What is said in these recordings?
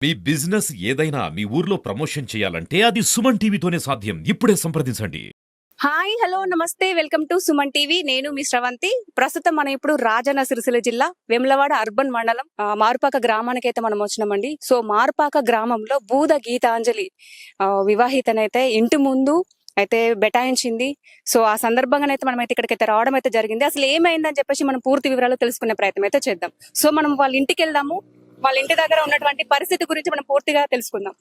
మీ business ఏదైనా మీ ఊర్లో promotion చేయాలంటే అది సుమన్ టీవీతోనే సాధ్యం. ఇప్పుడే సంప్రదించండి. హాయ్ హలో నమస్తే వెల్కమ్ టు సుమన్ టీవీ. నేను మీ శ్రవంతి. ప్రస్తుతం మనం ఇప్పుడు రాజన్న సిరిసిల్ల జిల్లా వెమ్లవాడ అర్బన్ మండలం మారుపాక గ్రామానికి అయితే మనం వచ్చినామండి. సో మారుపాక గ్రామంలో బూద గీతాంజలి వివాహితనైతే ఇంటి ముందు అయితే బెటాయించింది. సో ఆ సందర్భంగానైతే మనం అయితే ఇక్కడికైతే రావడం అయితే జరిగింది. అసలు ఏమైందని చెప్పేసి మనం పూర్తి వివరాలు తెలుసుకునే ప్రయత్నం అయితే చేద్దాం. సో మనం వాళ్ళ ఇంటికి వెళ్దాము. వాళ్ళ ఇంటి దగ్గర ఉన్నటువంటి పరిస్థితి గురించి మనం పూర్తిగా తెలుసుకుందాం.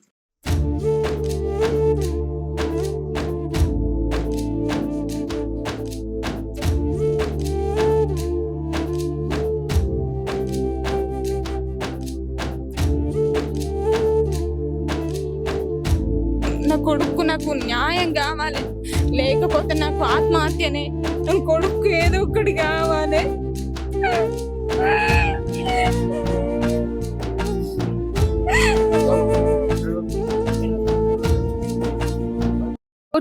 నా కొడుకు నాకు న్యాయం కావాలి, లేకపోతే నాకు ఆత్మహత్యనే. నా కొడుకు ఏదో ఒకటి కావాలి.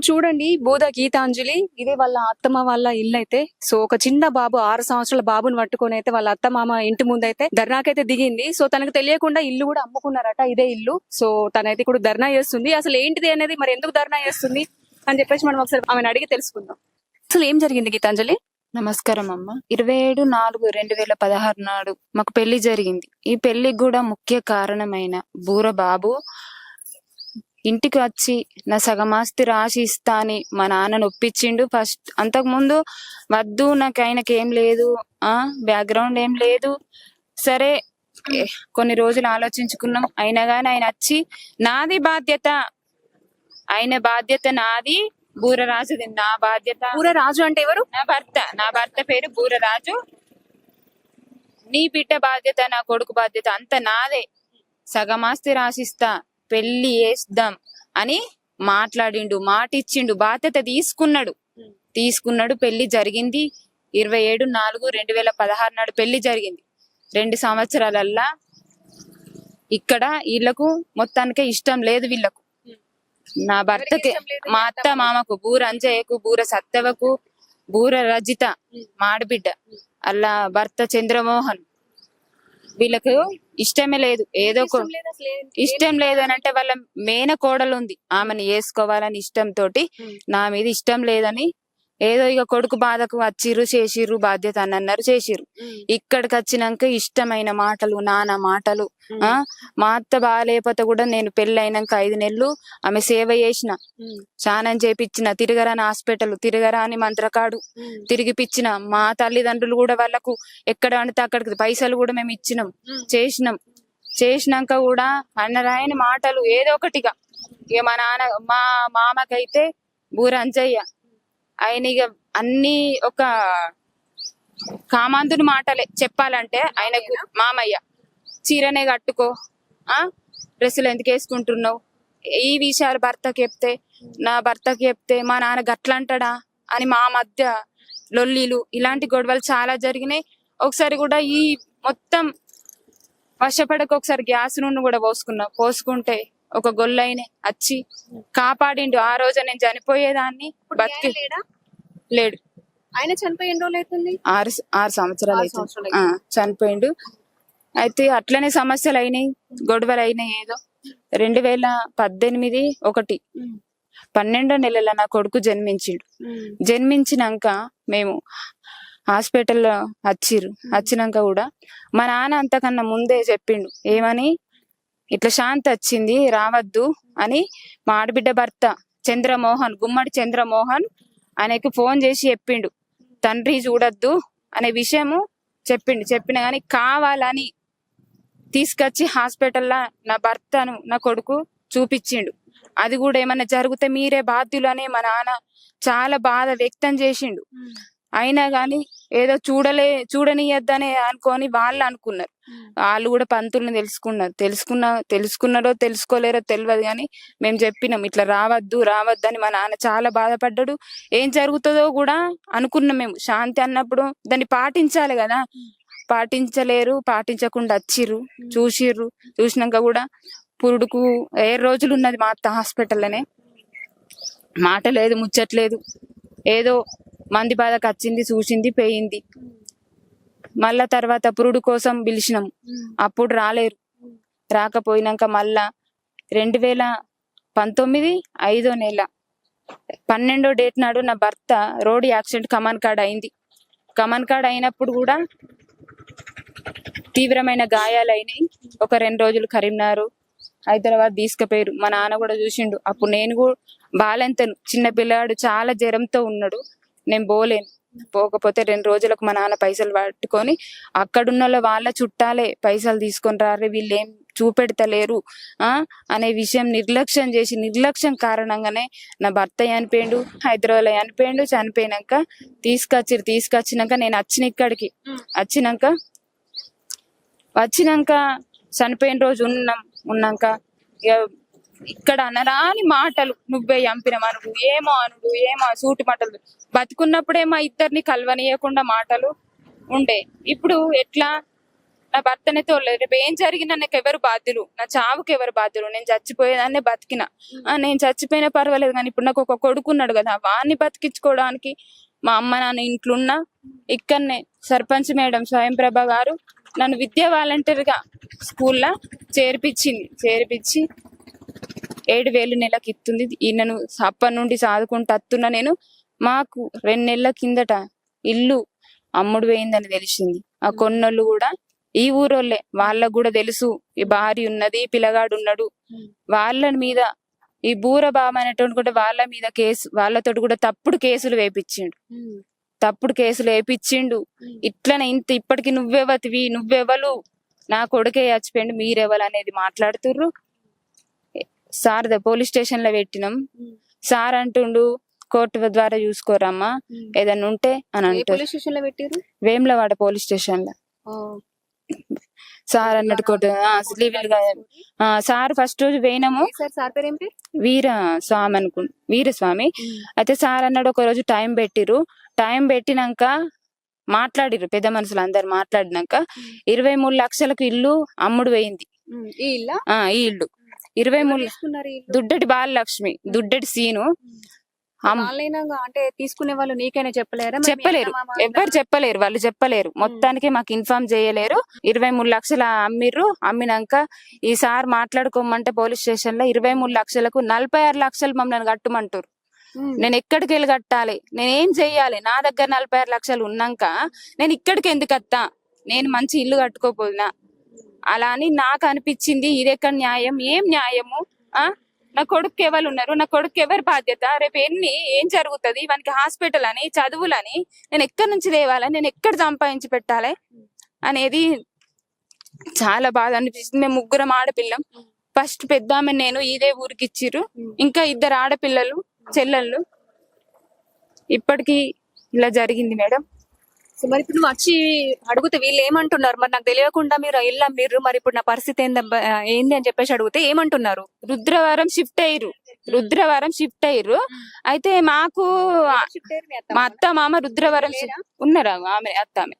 చూడండి, బూద గీతాంజలి ఇది వాళ్ళ అత్తమ్మ వాళ్ళ ఇల్లు అయితే. సో ఒక చిన్న బాబు 6 సంవత్సరాల బాబుని పట్టుకొని అయితే వాళ్ళ అత్తమామ ఇంటి ముందైతే ధర్నాకైతే దిగింది. సో తనకు తెలియకుండా ఇల్లు కూడా అమ్ముకున్నారట, ఇదే ఇల్లు. సో తనైతే ఇప్పుడు ధర్నా చేస్తుంది. అసలు ఏంటిది అనేది, మరి ఎందుకు ధర్నా చేస్తుంది అని చెప్పేసి మనం ఒకసారి ఆమెను అడిగి తెలుసుకుందాం. అసలు ఏం జరిగింది గీతాంజలి? నమస్కారం అమ్మ. 27/4/2016 నాడు మాకు పెళ్లి జరిగింది. ఈ పెళ్లికి కూడా ముఖ్య కారణమైన బూర బాబు ఇంటికి వచ్చి నా సగమాస్తి రాసి ఇస్తా అని మా నాన్నను ఒప్పించిండు. ఫస్ట్ అంతకు ముందు వద్దు, నాకు ఆయనకి ఏం లేదు, బ్యాక్గ్రౌండ్ ఏం లేదు, సరే కొన్ని రోజులు ఆలోచించుకున్నాం. అయినా గాని ఆయన వచ్చి నాది బాధ్యత, ఆయన బాధ్యత నాది, బూరరాజుది నా బాధ్యత. బూరరాజు అంటే ఎవరు? నా భర్త పేరు బూరరాజు. నీ బిడ్డ బాధ్యత, నా కొడుకు బాధ్యత అంత నాదే, సగమాస్తి రాసిస్తా, పెళ్లి చేద్దాం అని మాట్లాడిండు, మాట ఇచ్చిండు, బాధ్యత తీసుకున్నాడు. పెళ్లి జరిగింది 27/4/2016 నాడు పెళ్లి జరిగింది. 2 సంవత్సరాలల్లా ఇక్కడ వీళ్ళకు మొత్తానికే ఇష్టం లేదు. వీళ్ళకు, నా భర్తకి, మా అత్త మామకు, బూర అంజయ్యకు, బూర సత్తవకు, బూర రజిత మాడబిడ్డ, అలా భర్త చంద్రమోహన్, వీళ్ళకు ఇష్టమే లేదు. ఏదో ఇష్టం లేదు అని అంటే వాళ్ళ మేన కోడలు ఉంది, ఆమెను వేసుకోవాలని ఇష్టంతో, నా మీద ఇష్టం లేదని ఏదో ఇక కొడుకు బాధకు వచ్చిర్రు, చేసిర్రు, బాధ్యత అని అన్నారు, చేసిర్రు. ఇక్కడికి వచ్చినాక ఇష్టమైన మాటలు, నానా మాటలు. మా అత్త బాగాలేకపోతే కూడా నేను పెళ్లి అయినాక 5 నెలలు ఆమె సేవ చేసిన, స్నానం చేపించిన, తిరగరాని హాస్పిటల్, తిరగరాని మంత్రకాడు తిరిగిపిచ్చిన. మా తల్లిదండ్రులు కూడా వాళ్ళకు ఎక్కడ అంటే అక్కడికి పైసలు కూడా మేము ఇచ్చినాం, చేసినాక కూడా అన్నరాయని మాటలు ఏదో ఒకటిగా. ఇక మా మామకైతే బూర అంజయ్య, ఆయన ఇక అన్ని ఒక కామాంధుని మాటలే చెప్పాలంటే. ఆయనకు మామయ్య చీరనే కట్టుకో, డ్రెస్సులు ఎందుకు వేసుకుంటున్నావు, ఈ విషయాలు నా భర్తకి చెప్తే మా నాన్న గట్లంటాడా అని మా మధ్య లొల్లీలు, ఇలాంటి గొడవలు చాలా జరిగినాయి. ఒకసారి కూడా ఈ మొత్తం వర్షపడక ఒకసారి గ్యాస్ నుండి కూడా పోసుకుంటే ఒక గొల్లైన వచ్చి కాపాడిండు. ఆ రోజు నేను చనిపోయేదాన్ని, బతికి లేడు. ఆయన చనిపోయి ఎన్ని రోజులు అవుతుంది? 6 సంవత్సరాలు అవుతుంది, చనిపోయిండు. అయితే అట్లనే సమస్యలు అయినాయి, గొడవలు అయినాయి. ఏదో 2018 12 నెలల నా కొడుకు జన్మించినాక మేము హాస్పిటల్లో వచ్చినాక కూడా మా నాన్న అంతకన్నా ముందే చెప్పిండు, ఏమని, ఇట్లా శాంతి వచ్చింది రావద్దు అని. మా ఆడబిడ్డ భర్త చంద్రమోహన్, గుమ్మడి చంద్రమోహన్, ఆయనకి ఫోన్ చేసి చెప్పిండు, తండ్రి చూడొద్దు అనే విషయము చెప్పిన గాని కావాలని తీసుకొచ్చి హాస్పిటల్లో నా భర్తను, నా కొడుకు చూపించిండు. అది కూడా ఏమన్నా జరిగితే మీరే బాధ్యులు అని మా నాన్న చాలా బాధ వ్యక్తం చేసిండు. అయినా గాని ఏదో చూడనియద్దని అనుకొని వాళ్ళు అనుకున్నారు. వాళ్ళు కూడా పంతుల్ని తెలుసుకున్నారో తెలుసుకోలేరో తెలియదు, కానీ మేము చెప్పినాం ఇట్లా రావద్దు అని. మా నాన్న చాలా బాధపడ్డాడు. ఏం జరుగుతుందో కూడా అనుకున్నాం మేము. శాంతి అన్నప్పుడు దాన్ని పాటించాలి కదా, పాటించలేరు, పాటించకుండా చూసినాక కూడా పురుడుకు 7 రోజులు ఉన్నది మా అత్త హాస్పిటల్లోనే. మాట లేదు, ముచ్చట్లేదు, ఏదో మంది బాధకు వచ్చింది, చూసింది, పోయింది. మళ్ళా తర్వాత పురుడు కోసం పిలిచినాం, అప్పుడు రాలేరు. రాకపోయినాక మళ్ళా 2019 5వ నెల 12వ డేట్ నాడు నా భర్త రోడ్ యాక్సిడెంట్ కమాన్ కాడ అయింది. కమాన్ కాడ అయినప్పుడు కూడా తీవ్రమైన గాయాలైనాయి. ఒక 2 రోజులు కరీంనగర్ హైదరాబాద్ తీసుకుపోయారు. మా నాన్న కూడా చూసిండు. అప్పుడు నేను కూడా బాలెంతను, చిన్న పిల్లాడు, చాలా జ్వరంతో ఉన్నాడు. నేను పోలేను. పోకపోతే 2 రోజులకు మా నాన్న పైసలు పట్టుకొని అక్కడున్న వాళ్ళ చుట్టాలే పైసలు తీసుకొని రారు, వీళ్ళు ఏం చూపెడతలేరు అనే విషయం నిర్లక్ష్యం కారణంగానే నా భర్త చనిపోయిండు. హైదరాబాద్లో చనిపోయిండు. చనిపోయినాక తీసుకొచ్చినాక నేను వచ్చినాక చనిపోయిన రోజు ఉన్నాక ఇక ఇక్కడ అనరాని మాటలు, నువ్వే చంపినవు అనుడు, ఏమో సూటి మాటలు. బతుకున్నప్పుడేమో ఇద్దరిని కలవనీయకుండా మాటలు ఉండే. ఇప్పుడు ఎట్లా? నా భర్తనే తోలేదు. రేపు ఏం జరిగినా నాకు ఎవరు బాధ్యులు? నా చావుకి ఎవరు బాధ్యులు? నేను చచ్చిపోయేదాన్నే బతికిన. నేను చచ్చిపోయినా పర్వాలేదు, కానీ ఇప్పుడు నాకు ఒక కొడుకున్నాడు కదా, వాడిని బతికించుకోవడానికి మా అమ్మ నాన్న ఇంట్లోన్నా. ఇక్కడనే సర్పంచ్ మేడం స్వయంప్రభ గారు నన్ను విద్యా వాలంటీర్గా స్కూల్లో చేర్పించి 7,000 నెలకి ఇస్తుంది. ఈయనను అప్పటి నుండి సాదుకుంటూ వస్తున్నా నేను. మాకు 2 నెలల కిందట ఇల్లు అమ్ముడు పోయిందని తెలిసింది. ఆ కొన్నోళ్ళు కూడా ఈ ఊరోళ్ళే. వాళ్ళకు కూడా తెలుసు ఈ భార్య ఉన్నది, పిల్లగాడు ఉన్నాడు. వాళ్ళ మీద ఈ బూరబాబు అనేటువంటి కూడా వాళ్ళ మీద వాళ్ళతోటి కూడా తప్పుడు కేసులు వేపించిండు. ఇట్లనే ఇప్పటికి నువ్వెవలు, నా కొడుకే చచ్చిపోయిండు, మీరెవలు అనేది మాట్లాడుతుర్రు. సార్ పోలీస్ స్టేషన్ లో పెట్టినాం. సార్ అంటుండు కోర్టు ద్వారా చూసుకోరమ్మా ఏదన్నా ఉంటే అని అంటారు. వేములవాడ పోలీస్ స్టేషన్ లో సార్ అన్నట్టు కోర్టు సార్ ఫస్ట్ రోజు పోయినాము. వీరస్వామి అయితే సార్ అన్నాడు ఒక రోజు టైం పెట్టినాక మాట్లాడిరు పెద్ద మనుషులు అందరు. మాట్లాడినాక 23 లక్షలకు ఇల్లు అమ్ముడు పోయింది. ఈ ఇల్లు 23 దుడ్డటి బాలలక్ష్మి, దుడ్డటి సీను. అంటే తీసుకునే వాళ్ళు నీకైనా చెప్పలేరు? ఎవ్వరు చెప్పలేరు, వాళ్ళు చెప్పలేరు. మొత్తానికి మాకు ఇన్ఫార్మ్ చేయలేరు. 23 లక్షలు అమ్మినాక ఈ సార్ మాట్లాడుకోమంటే పోలీస్ స్టేషన్ లో 23 లక్షలకు 46 లక్షలు మమ్మల్ని కట్టమంటారు. నేను ఎక్కడికి వెళ్ళి కట్టాలి? నేనేం చెయ్యాలి? నా దగ్గర 46 లక్షలు ఉన్నాక నేను ఇక్కడికి ఎందుకు వస్తా? నేను మంచి ఇల్లు కట్టుకోపోయినా అలా అని నాకు అనిపించింది. ఇదెక్కడ న్యాయం? ఏం న్యాయము? నా కొడుకు ఎవరు ఉన్నారు? నా కొడుకు ఎవరి బాధ్యత? రేపు ఏం జరుగుతుంది? వానికి హాస్పిటల్ అని, చదువులని నేను ఎక్కడి నుంచి తేవాలి? నేను ఎక్కడ సంపాదించి పెట్టాలి అనేది చాలా బాధ అనిపిస్తుంది. మేము 3 ఆడపిల్లం. ఫస్ట్ పెద్ద ఆమె నేను ఇదే ఊరికి ఇచ్చిర్రు. ఇంకా 2 ఆడపిల్లలు చెల్లెళ్ళు. ఇప్పటికి ఇలా జరిగింది మేడం. సో మరి ఇప్పుడు నువ్వు వచ్చి అడిగితే వీళ్ళు ఏమంటున్నారు? మరి నాకు తెలియకుండా మీరు మీరు మరి ఇప్పుడు నా పరిస్థితి ఏంది అని చెప్పేసి అడిగితే ఏమంటున్నారు? రుద్రవరం షిఫ్ట్ అయ్యారు. అయితే మాకు మా అత్త మామ రుద్రవరం ఉన్నారా? ఆమె అత్త ఆమె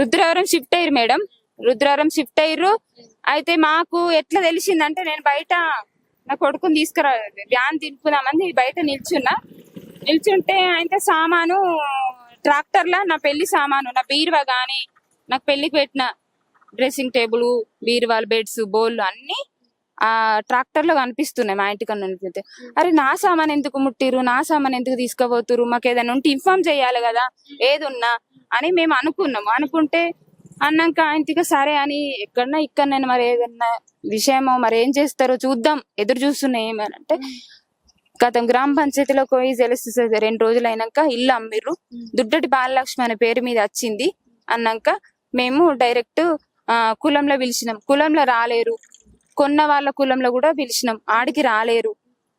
రుద్రవరం షిఫ్ట్ అయ్యారు మేడం. రుద్రవరం షిఫ్ట్ అయ్యారు. అయితే మాకు ఎట్లా తెలిసిందంటే, నేను బయట నా కొడుకుని తీసుకురా వ్యాన్ తిప్పుదామని బయట నిల్చుంటే అయితే సామాను ట్రాక్టర్ లా నా పెళ్లి సామాను, నా బీరువా గాని, నాకు పెళ్లికి పెట్టిన డ్రెస్సింగ్ టేబుల్, బీరువాలు, బెడ్స్, బోళ్ళు అన్ని ఆ ట్రాక్టర్ లో కనిపిస్తున్నాయి. మా ఇంటికన్నా అనిపిస్తే, అరే నా సామాన్ ఎందుకు ముట్టిరు, నా సామాన్ ఎందుకు తీసుకుపోతురు, మాకు ఏదైనా ఉంటే ఇన్ఫార్మ్ చేయాలి కదా ఏదున్నా అని మేము అనుకుంటే అన్నాక ఇంటికి సరే అని ఇక్కడ మరి ఏదన్నా విషయమో మరి ఏం చేస్తారో చూద్దాం, ఎదురు చూస్తున్నాయి. ఏమనంటే గతం గ్రామ పంచాయతీలోకి పోయి తెలుస్తుంది. 2 రోజులు అయినాక ఇల్లు అమ్మిర్రు, దుడ్డటి బాలలక్ష్మి అనే పేరు మీద వచ్చింది అన్నాక మేము డైరెక్ట్ కులంలో పిలిచినాం. కులంలో రాలేరు. కొన్న వాళ్ళ కులంలో కూడా పిలిచినాం, ఆడికి రాలేరు.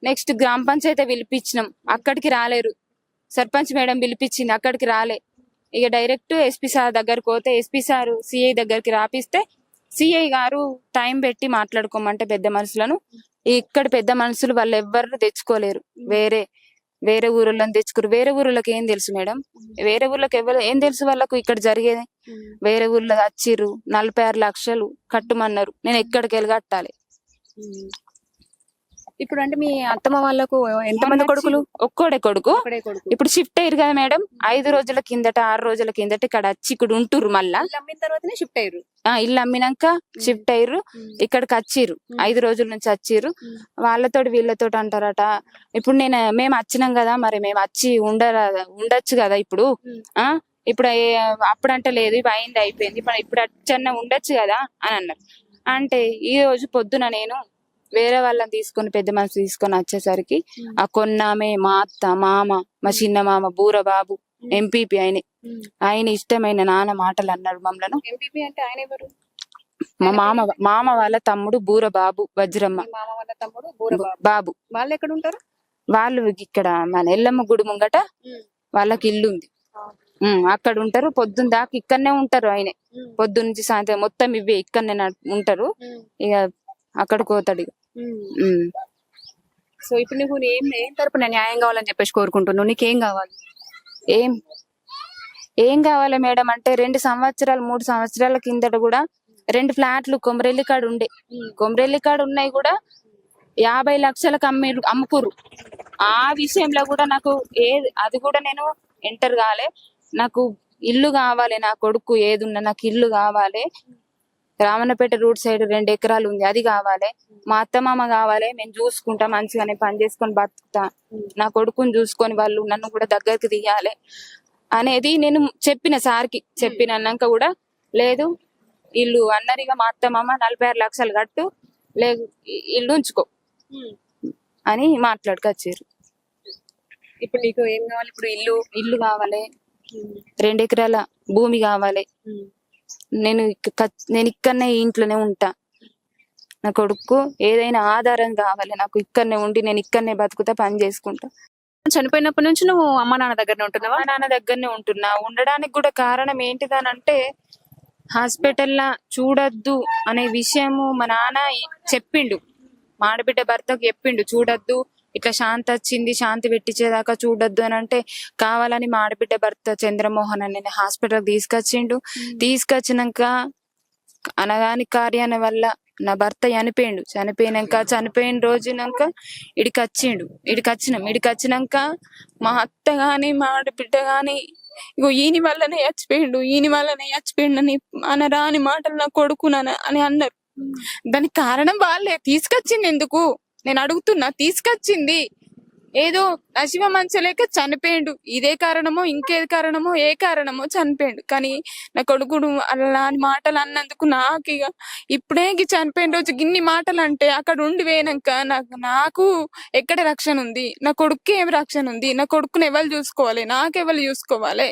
నెక్స్ట్ గ్రామ పంచాయతీ పిలిపించినాం, అక్కడికి రాలేరు. సర్పంచ్ మేడం పిలిపించింది, అక్కడికి రాలే. ఇక డైరెక్ట్ ఎస్పీ సార్ దగ్గరకు పోతే ఎస్పీ సార్ సిఐ దగ్గరికి రాపిస్తే సిఐ గారు టైం పెట్టి మాట్లాడుకోమంటే పెద్ద మనుషులను, ఇక్కడ పెద్ద మనుషులు వాళ్ళు ఎవ్వరు తెచ్చుకోలేరు. వేరే ఊర్లను తెచ్చుకోరు. వేరే ఊర్లకు ఏం తెలుసు మేడం? వేరే ఊర్లకు ఎవరు ఏం తెలుసు వాళ్ళకు ఇక్కడ జరిగేది? వేరే ఊర్లో వచ్చిర్రు, 46 లక్షలు కట్టమన్నారు. నేను ఎక్కడికి వెళ్ళి కట్టాలి? ఇప్పుడు అంటే మీ అత్తమ్మ వాళ్ళకు ఎంతమంది కొడుకులు? ఒక్కడే కొడుకు. ఒకడే కొడుకు. ఇప్పుడు షిఫ్ట్ అయ్యారు కదా మేడం, 5 రోజుల కిందట 6 రోజుల కిందట ఇక్కడ వచ్చి ఇక్కడ ఉంటుర్రు. మళ్ళా ఇల్లు అమ్మిన తర్వాతనే షిఫ్ట్ అయ్యారు. ఇల్లు అమ్మినాక షిఫ్ట్ అయ్యారు, ఇక్కడికి వచ్చిర్రు. 5 రోజుల నుంచి వచ్చిర్రు. వాళ్ళతోటి వీళ్ళతోటి అంటారట, ఇప్పుడు మేము వచ్చినాం కదా, మరి మేము వచ్చి ఉండొచ్చు కదా ఇప్పుడు. ఇప్పుడు అప్పుడంటే లేదు, ఇవి అయింది అయిపోయింది, ఇప్పుడు అచ్చన్న ఉండొచ్చు కదా అని అన్నారు. అంటే ఈ రోజు పొద్దున నేను వేరే వాళ్ళని తీసుకొని, పెద్ద మనిషి తీసుకొని వచ్చేసరికి ఆ కొన్నామే మా అత్త, మామ, మా చిన్న మామ, బూరబాబు, ఎంపీపీ ఆయన ఇష్టమైన నాన్న మాటలు అన్నాడు మమ్మలను. ఎంపీపీ అంటే ఆయన ఎవరు? మా మామ వాళ్ళ తమ్ముడు బూరబాబు వజ్రమ్మ. మీ మామ వాళ్ళ తమ్ముడు బూరబాబు. బాబు. వాళ్ళు ఎక్కడ ఉంటారు? వాళ్ళు ఇక్కడ మన ఎల్లమ్మ గుడి ముంగట వాళ్ళకి ఇల్లు ఉంది, అక్కడ ఉంటారు. పొద్దున్న దాకా ఇక్కడనే ఉంటారు. ఆయన పొద్దున్న నుంచి సాయంత్రం మొత్తం ఇవే ఇక్కడనే ఉంటారు. ఇక అక్కడికి పోతాడు ఇక. సో ఇప్పుడు నీకు ఏం తరపున న్యాయం కావాలని చెప్పేసి కోరుకుంటున్నావు? నీకేం కావాలి? ఏం కావాలి మేడం అంటే 2 సంవత్సరాలు 3 సంవత్సరాల కిందట కూడా 2 ఫ్లాట్లు కొమరెల్లి కాడ ఉండే. కొమరెల్లి కాడ ఉన్నాయి కూడా 50 లక్షలకు అమ్ముకుర్రు. ఆ విషయంలో కూడా నాకు అది కూడా నేను ఎంటర్ కాలే. నాకు ఇల్లు కావాలి, నా కొడుకు ఏదున్నా నాకు ఇల్లు కావాలి. రామన్నపేట రూట్ సైడ్ 2 ఎకరాలు ఉంది, అది కావాలి. మా అత్తమామ కావాలి, నేను చూసుకుంటా, మంచిగానే పని చేసుకొని బతుకుతా, నా కొడుకుని చూసుకొని వాళ్ళు నన్ను కూడా దగ్గరికి తీయాలి అనేది నేను చెప్పిన సార్కి. చెప్పినాక కూడా లేదు, ఇల్లు అన్నరిగా మా అత్తమామ 46 లక్షలు కట్టు, లేదు ఇల్లు ఉంచుకో అని మాట్లాడుకొచ్చారు. ఇప్పుడు నీకు ఏం కావాలి? ఇప్పుడు ఇల్లు కావాలి, 2 ఎకరాల భూమి కావాలి. నేను ఇక్కడనే ఇంట్లోనే ఉంటా, నా కొడుకు ఏదైనా ఆధారం కావాలి నాకు. ఇక్కడనే ఉండి నేను ఇక్కడనే బతుకుతా, పని చేసుకుంటా. చనిపోయినప్పటి నుంచి నువ్వు అమ్మ నాన్న దగ్గరనే ఉంటున్నావా? మా నాన్న దగ్గరనే ఉంటున్నా. ఉండడానికి కూడా కారణం ఏంటిదనంటే హాస్పిటల్లా చూడొద్దు అనే విషయము మా నాన్న చెప్పిండు. మా ఆడబిడ్డ భర్తకు చెప్పిండు, చూడొద్దు, ఇట్లా శాంతి వచ్చింది, శాంతి పెట్టించేదాకా చూడొద్దు అని అంటే కావాలని మా ఆడబిడ్డ భర్త చంద్రమోహన్ అని హాస్పిటల్ తీసుకొచ్చిండు. తీసుకొచ్చినాక అనగాని కార్యాల వల్ల నా భర్త చనిపోయిన రోజునాక ఇడికి వచ్చినాక మా అత్త గాని మా ఆడబిడ్డ గాని ఇగో ఈయన వల్లనే చచ్చిపోయిండు అని అనరాని మాటలు నా కొడుకునని అని అన్నారు. దానికి కారణం వాళ్ళే. తీసుకొచ్చింది ఎందుకు నేను అడుగుతున్నా? తీసుకొచ్చింది ఏదో నశివ మంచలేక చనిపోయిండు. ఇదే కారణమో ఇంకేది కారణమో ఏ కారణమో చనిపోయిండు. కానీ నా కొడుకుడు అలా మాటలు అన్నందుకు నాకు ఇక ఇప్పుడే చనిపోయిన రోజు గిన్ని మాటలు అంటే అక్కడ ఉండి వేయనాక నాకు ఎక్కడ రక్షణ ఉంది? నా కొడుకు ఏం రక్షణ ఉంది? నా కొడుకుని ఎవరు చూసుకోవాలి, నాకెవరు చూసుకోవాలి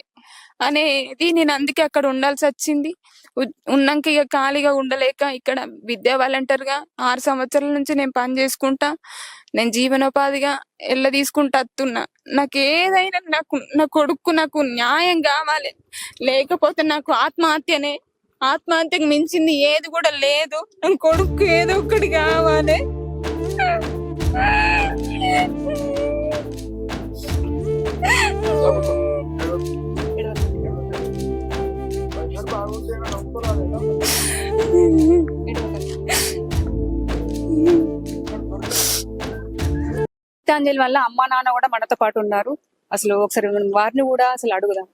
అనేది నేను అందుకే అక్కడ ఉండాల్సి వచ్చింది. ఉన్నాక ఇక ఖాళీగా ఉండలేక ఇక్కడ విద్యా వాలంటీర్ గా 6 సంవత్సరాల నుంచి నేను పని చేసుకుంటా, నేను జీవనోపాధిగా తీసుకుంటా వస్తున్నా. నాకు ఏదైనా నా కొడుకు నాకు న్యాయం కావాలి, లేకపోతే నాకు ఆత్మహత్యకు మించింది ఏది కూడా లేదు. నా కొడుకు ఏదో ఒకటి కావాలి. గీతాంజలి వల్ల అమ్మా నాన్న కూడా మనతో పాటు ఉన్నారు. అసలు ఒకసారి వారిని కూడా అసలు అడుగుదాం.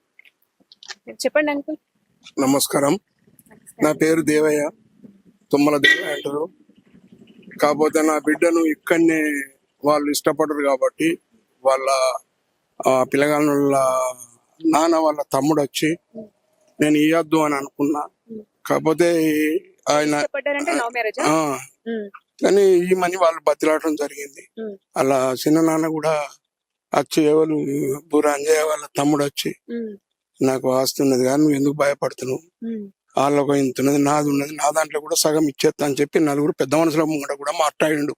చెప్పండి అంకుల్. నమస్కారం, నా పేరు దేవయ్య, తుమ్మల దేవయ్య అంటారు. కాకపోతే నా బిడ్డను ఇక్కడనే వాళ్ళు ఇష్టపడరు కాబట్టి వాళ్ళ పిల్లగాళ్ళ నాన్న వాళ్ళ తమ్ముడు వచ్చి నేను ఇయ్యొద్దు అని అనుకున్నా. కాకపోతే ఆయన కానీ ఈమని వాళ్ళు బతిలాడటం జరిగింది. అలా చిన్న నాన్న కూడా వచ్చి ఎవరు బూర అంజయ్య వాళ్ళ తమ్ముడు వచ్చి నాకు ఆస్తి ఉన్నది కానీ నువ్వు ఎందుకు భయపడుతున్నావు, వాళ్ళకు ఇంత ఉన్నది, నాది ఉన్నది, నా దాంట్లో కూడా సగం ఇచ్చేస్తా అని చెప్పి నలుగురు పెద్ద మనుషుల ముంగట కూడా మాట్లాడిండు.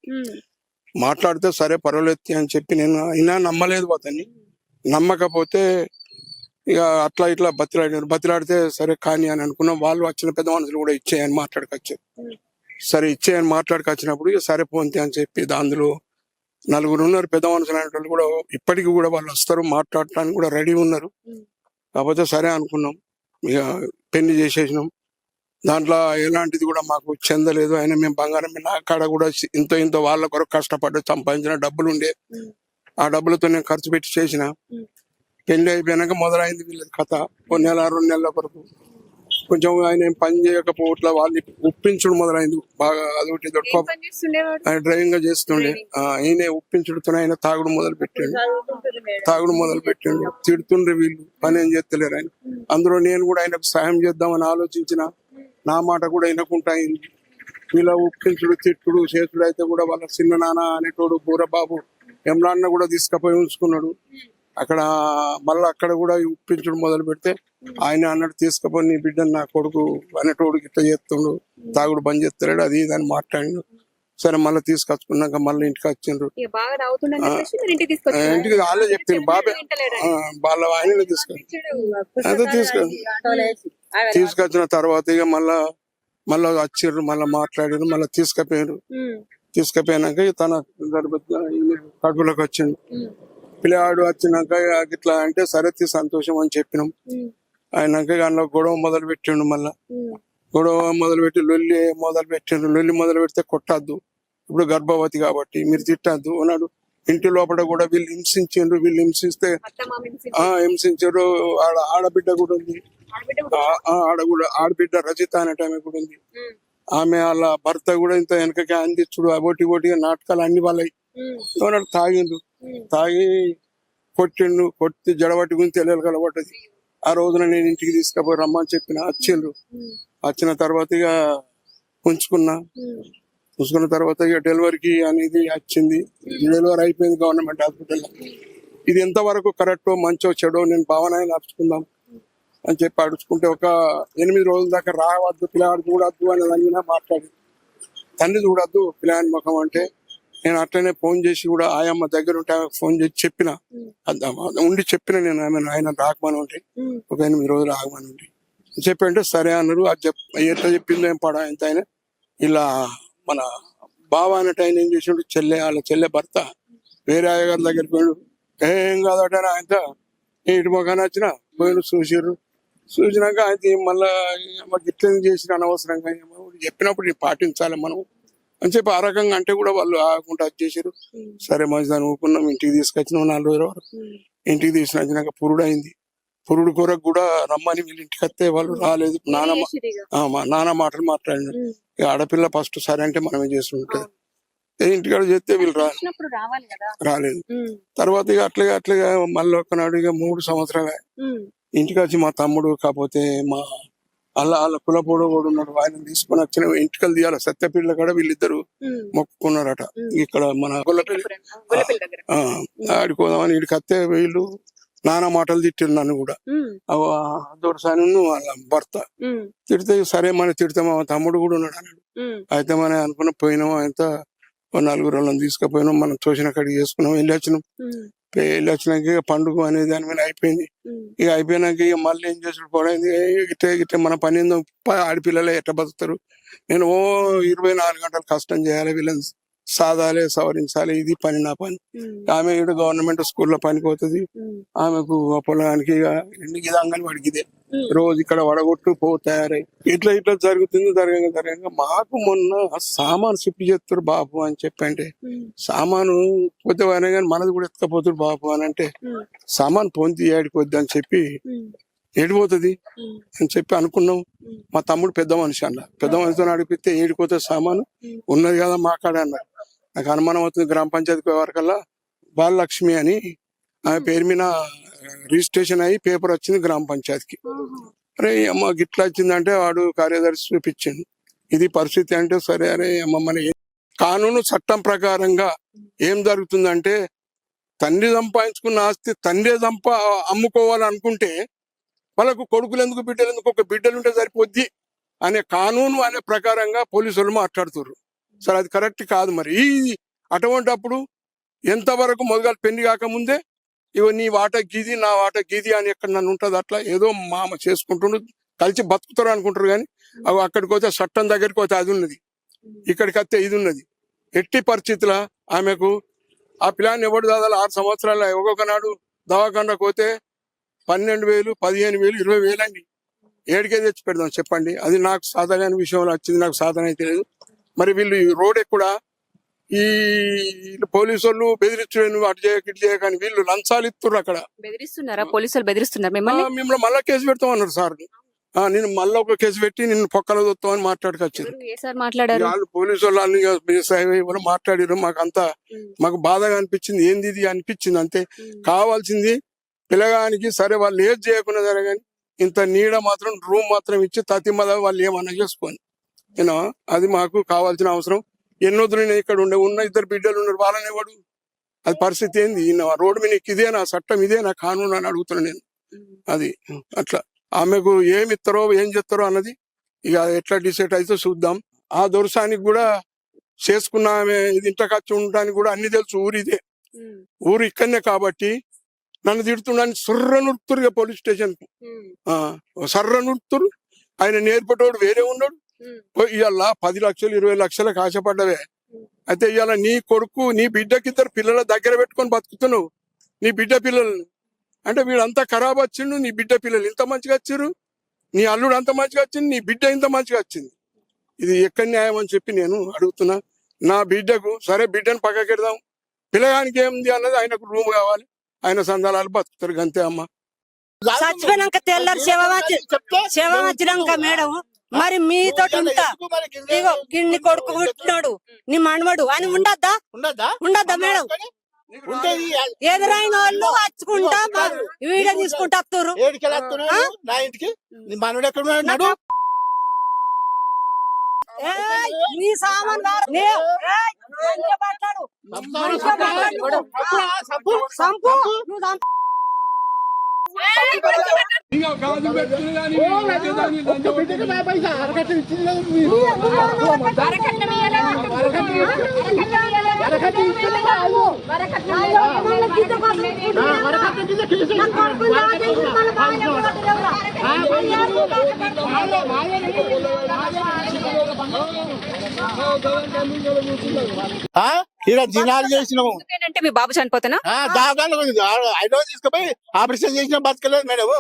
మాట్లాడితే సరే పర్వాలేదు అని చెప్పి నేను అయినా నమ్మలేదు అతన్ని. నమ్మకపోతే ఇక అట్లా ఇట్లా బతిలాడితే సరే కానీ అని అనుకున్నాం. వాళ్ళు వచ్చిన పెద్ద మనుషులు కూడా ఇచ్చేయని మాట్లాడుకొచ్చారు. సరే ఇచ్చేయని మాట్లాడుకొచ్చినప్పుడు ఇక సరే పోంతే అని చెప్పి అందులో 4 ఉన్నారు పెద్ద మనుషులు అనేటోళ్ళు కూడా. ఇప్పటికి కూడా వాళ్ళు వస్తారు, మాట్లాడటానికి కూడా రెడీ ఉన్నారు. కాకపోతే సరే అనుకున్నాం, ఇక పెళ్లి చేసేసినాం. దాంట్లో ఎలాంటిది కూడా మాకు చెందలేదు. ఆయన మేము బంగారం నా కాడ కూడా ఇంత వాళ్ళ కొరకు కష్టపడి సంపాదించిన డబ్బులు ఉండే. ఆ డబ్బులతో నేను ఖర్చు పెట్టి చేసిన. పెళ్లి అయిపోయినాక మొదలైంది వీళ్ళది కథ. ఓ నెల 2 నెలల వరకు కొంచెం ఆయన ఏం పని చేయకపోవట్ల వాళ్ళని ఒప్పించుడు మొదలైంది బాగా. అదొకటి ఏం పని చేస్తుండేవాడు? ఆయన డ్రైవింగ్ గా చేస్తుండే. ఈయన ఒప్పించుడుతో ఆయన తాగుడు మొదలు పెట్టిండు. తిడుతుండ్రు వీళ్ళు, పని ఏం చేస్తలేరు ఆయన. అందులో నేను కూడా ఆయనకు సాయం చేద్దామని ఆలోచించిన. నా మాట కూడా వినకుండా అయింది. వీళ్ళ ఒప్పించుడు, తిట్టుడు, చేసుడు అయితే కూడా వాళ్ళ చిన్న నాన్న అనేటోడు బూరబాబు ఎమ్లాన్న కూడా తీసుకుపోయి ఉంచుకున్నాడు అక్కడ. మళ్ళీ అక్కడ కూడా ఒప్పించుడు మొదలు పెడితే ఆయన అన్నట్టు తీసుకుపోయి నీ బిడ్డను నా కొడుకు అనేటోడు ఇట్లా చేస్తుండు, తాగుడు బంద్ చేస్తలేడు, అది ఇది అని మాట్లాడిండు. సరే మళ్ళీ తీసుకొచ్చుకున్నాక మళ్ళీ ఇంటికి వచ్చిండ్రు. ఇక బాగా తాగుతుండని చెప్పేసి మీరు ఇంటికి తీసుకొచ్చారా? ఇంటికి వాళ్ళే చెప్పిండు బాబే. వింటలేడు వాళ్ళ ఆయననే అదే తీసుకొచ్చిన తర్వాత ఇక మళ్ళా వచ్చిర్రు, మళ్ళీ మాట్లాడారు, మళ్ళీ తీసుకుపోయారు. తీసుకుపోయినాక తన కడుపులోకి వచ్చిండు. పిల్లవాడు వచ్చినాక ఇట్లా అంటే సరే సంతోషం అని చెప్పినాం. అయినాక అందులో గొడవ మొదలు పెట్టిండు. మళ్ళా గొడవ మొదలు పెట్టి లొల్లి మొదలు పెట్టిండు. లొల్లి మొదలు పెడితే కొట్టద్దు, ఇప్పుడు గర్భవతి కాబట్టి మీరు తిట్టద్దు అన్నాడు. ఇంటి లోపల కూడా వీళ్ళు హింసించారు. వీళ్ళు హింసిస్తే హింసించారు. ఆడబిడ్డ కూడా ఉంది. ఆడబిడ్డ రజిత అనే ఆమె కూడా ఉంది. ఆమె వాళ్ళ భర్త కూడా ఇంత వెనకకి అందించుడు ఓటిగా నాటకాలు అన్ని వాళ్ళవి. ఏమన్నాడు తాగిండు, తాగి కొట్టిండు. కొట్టి జడబట్టి గురించి తెలియదు కలబడ్డది. ఆ రోజున నేను ఇంటికి తీసుకుపోయి రమ్మని చెప్పిన. వచ్చిండ్రు. వచ్చిన తర్వాత ఇక ఉంచుకున్న తర్వాత ఇక డెలివరీకి అనేది వచ్చింది. డెలివరీ అయిపోయింది గవర్నమెంట్ హాస్పిటల్లో. ఇది ఎంతవరకు కరెక్టో మంచో చెడో నేను భావన నడుచుకుందాం అని చెప్పి అడుచుకుంటే ఒక 8 రోజుల దాకా రావద్దు, పిల్లవాడు చూడద్దు అని దాని మాట్లాడి, తండ్రి చూడద్దు పిల్లవాడి ముఖం అంటే నేను అట్లనే ఫోన్ చేసి కూడా ఆయమ్మ దగ్గర ఉంటే ఫోన్ చేసి చెప్పిన. నేను ఆయన రాకమని ఉంటే ఒక 8 రోజులు ఆగమని ఉంటే చెప్పంటే సరే అన్నారు. అది ఎట్లా చెప్పిందో ఏం పడా ఎంత ఆయన ఇలా మన బావ అన్నట్టు ఆయన ఏం చేసిండు, వాళ్ళ చెల్లె భర్త వేరే అయ్యగారి దగ్గరికి పోయాడు. ఏం కాదట ఆయనతో ఇటు మొఖాన్ని వచ్చిన పోయిన చూసినాక ఆయన మళ్ళా ఇట్లా చేసిన అనవసరంగా చెప్పినప్పుడు పాటించాలి మనం అని చెప్పి ఆ రకంగా అంటే కూడా వాళ్ళు ఆగకుండా వచ్చేసారు. సరే మంచిదాన్ని ఊపుకున్నాం. ఇంటికి తీసుకొచ్చినాం. 4 రోజుల వరకు ఇంటికి తీసుకొచ్చినాక పురుడు అయింది. పురుడు కొరకు కూడా రమ్మని వీళ్ళు ఇంటికి వస్తే వాళ్ళు రాలేదు. నాన్న మాటలు మాట్లాడినారు. ఆడపిల్ల ఫస్ట్ సరే అంటే మనమే చేస్తుంటది. ఇంటికాడ చేస్తే వీళ్ళు రాలేదు. తర్వాత ఇక అట్లాగా మళ్ళీ ఒకనాడు ఇక 3 సంవత్సరాలు ఇంటికి వచ్చి మా తమ్ముడు కాకపోతే మా వాళ్ళ కులపోడు కూడా ఉన్నాడు. ఆయన తీసుకొని వచ్చిన ఇంటికలు తీయాలి. సత్యపీఠ కూడా వీళ్ళిద్దరు మొక్కుకున్నారట. ఇక్కడ మన గొల్లపల్లి ఆడుకోదామని ఇంటికి వస్తే వీళ్ళు నానా మాటలు తిట్టారు నన్ను కూడా. దొరసాని వాళ్ళ భర్త తిడితే సరే మన తిడితే మా తమ్ముడు కూడా ఉన్నాడు అన్నాడు. అయితే మనం అనుకున్న పోయినాం. ఆయనతో 4 రోజులను తీసుకుపోయినాం. మనం తోసిన కాడికి చేసుకున్నాం. వెళ్ళి వచ్చినాక ఇక పండుగ అనేది దాని మీద అయిపోయింది. ఇక అయిపోయినాక ఇక మళ్ళీ ఏం చేసుడు పోయింది. గిట్టే మన పని ఏందో ఆడపిల్లలే ఎట్లా బతుకుతారు. నేను 24 గంటలు కష్టం చేయాలి, వీళ్ళని సాధాలే సవరించాలి, ఇది పని నా పని. ఆమె ఇక్కడ గవర్నమెంట్ స్కూల్లో పనికి పోతుంది. ఆమెకు పొలానికి ఇది అంగన్వాడికి ఇదే రోజు ఇక్కడ వడగొట్టు తయారై ఇట్లా జరుగుతుంది. జరగంగా మాకు మొన్న సామాను షిఫ్ట్ చేస్తారు బాబు అని చెప్పంటే, సామాను పోతే కానీ మనది కూడా ఎత్తుకపోతుడు బాబు అని అంటే, సామాను పొంది ఏడిపోద్ది అని చెప్పి ఏడిపోతుంది అని చెప్పి అనుకున్నాం. మా తమ్ముడు పెద్ద మనిషి అన్న, పెద్ద మనిషితో నడిపిస్తే ఏడిపోతే సామాను ఉన్నది కదా మా కాడ అన్నారు. నాకు అనుమానం అవుతుంది. గ్రామ పంచాయతీకి వరకల్లా బాలలక్ష్మి అని ఆమె పేరు మీద రిజిస్ట్రేషన్ అయ్యి పేపర్ వచ్చింది గ్రామ పంచాయతీకి. అరే అమ్మ గిట్లా వచ్చిందంటే వాడు కార్యదర్శి చూపించింది. ఇది పరిస్థితి అంటే సరే అరే అమ్మ మన కానూను చట్టం ప్రకారంగా ఏం జరుగుతుందంటే, తండ్రి సంపాదించుకున్న ఆస్తి తండ్రి అమ్ముకోవాలనుకుంటే వాళ్ళకు కొడుకులు ఎందుకు బిడ్డలు ఎందుకు, ఒక బిడ్డలుంటే సరిపోద్ది అనే కానూను అనే ప్రకారంగా పోలీసులు మాట్లాడుతున్నారు. సరే అది కరెక్ట్ కాదు. మరి అటువంటి అప్పుడు ఎంతవరకు మొదలు పెళ్లి కాకముందే ఇవ నీ వాట గీది నా వాట గీది అని ఎక్కడ నన్ను ఉంటుంది. అట్లా ఏదో మామ చేసుకుంటుండ్రు, కలిసి బతుకుతారు అనుకుంటారు. కానీ అవి అక్కడికి పోతే చట్టం దగ్గరికి పోతే అది ఉన్నది, ఇక్కడికి వస్తే ఇది ఉన్నది. ఎట్టి పరిస్థితుల ఆమెకు ఆ పిల్లాన్ని ఎవడు దాదాపు 6 సంవత్సరాల ఒక్కొక్క నాడు దవాఖానకు పోతే 12,000, 15,000, 20,000 అండి. ఏడికే తెచ్చి పెడదాం చెప్పండి. అది నాకు సాధగాని విషయంలో వచ్చింది, నాకు సాధన అయితే లేదు. మరి వీళ్ళు ఈ రోడ్ కూడా ఈ పోలీసు వాళ్ళు బెదిరించు, నువ్వు అటు చేయక ఇటు చేయకని వీళ్ళు లంచాలు ఇస్తున్నారు అక్కడ. బెదిరిస్తున్నారా? పోలీసులు బెదిరిస్తున్నారు మిమ్మల్ని? మిమ్మల్ని మళ్ళా కేసు పెడతాం అన్నారు సార్. నేను మళ్ళీ ఒక కేసు పెట్టి నిన్ను పొక్కలు దొత్తామని మాట్లాడుకొచ్చింది. ఎవరు? ఏ సార్ మాట్లాడారు? వాళ్ళు పోలీసు వాళ్ళు మాట్లాడారు. మాకు బాధగా అనిపించింది. ఏంది ఇది అనిపించింది అంతే. కావాల్సింది పిల్లగానికి సరే వాళ్ళు ఏది చేయకుండా సరే కానీ ఇంత నీడ మాత్రం రూమ్ మాత్రం ఇచ్చి తతిమద వాళ్ళు ఏమన్నా చేసుకొని యూనో అది మాకు కావాల్సిన అవసరం. ఎన్నొద్దు నేను ఇక్కడ ఉన్న 2 బిడ్డలు ఉన్నారు, వాళ్ళని వాడు అది పరిస్థితి ఏంది? రోడ్డు మీద ఇదేనా చట్టం, ఇదేనా కానూన్ అని అడుగుతున్నా నేను. అది అట్లా ఆమెకు ఏమి ఇస్తారో ఏం చేస్తారో అన్నది ఇక ఎట్లా డిసైడ్ అయితే చూద్దాం. ఆ దొరసానికి కూడా చేసుకున్న ఆమె ఇది ఇంట ఖర్చు ఉండడానికి కూడా అన్ని తెలుసు. ఊరిదే, ఊరు ఇక్కడనే కాబట్టి నన్ను తిడుతున్నాను. సర్ర నుడుతురు పోలీస్ స్టేషన్ కు, సర్ర నుడుతురు. ఆయన నేర్పేటోడు వేరే ఉన్నాడు. ఇవాళ 10 లక్షలు 20 లక్షలకు ఆశపడ్డవే. అయితే ఇవాళ నీ కొడుకు నీ బిడ్డకి 2 పిల్లల దగ్గర పెట్టుకొని బతుకుతున్నావు. నీ బిడ్డ పిల్లలు అంటే వీడంతా ఖరాబ్ వచ్చిండు. నీ బిడ్డ పిల్లలు ఇంత మంచిగా వచ్చిర్రు, నీ అల్లుడు అంత మంచిగా వచ్చింది, నీ బిడ్డ ఇంత మంచిగా వచ్చింది. ఇది ఎక్కడ న్యాయం అని చెప్పి నేను అడుగుతున్నా. నా బిడ్డకు సరే బిడ్డను పక్కకెడదాం, పిల్లగానికి ఏముంది అన్నది ఆయనకు రూమ్ కావాలి, ఆయన సందాలు బతుకుతారు అంతే అమ్మ. చచ్చిపోయినాక తెల్లారు శవం వచ్చినాక మేడం మరి మీతో ఉంటా. ఇగో గిన్ని కొడుకు పుట్టినాడు, నీ మనవడు అని ఉండద్దా మేడం? ఎదురైన వాళ్ళు వచ్చుకుంటా వీడియో తీసుకుంటా వస్తారు. నీ సామాన్ ఇలా దినాలు చేసినాము. ఏంటంటే మీ బాబు చనిపోతేనా? దాఖలు 5 రోజులు తీసుకుపోయి ఆపరేషన్ చేసిన బతకలేదు మేడం.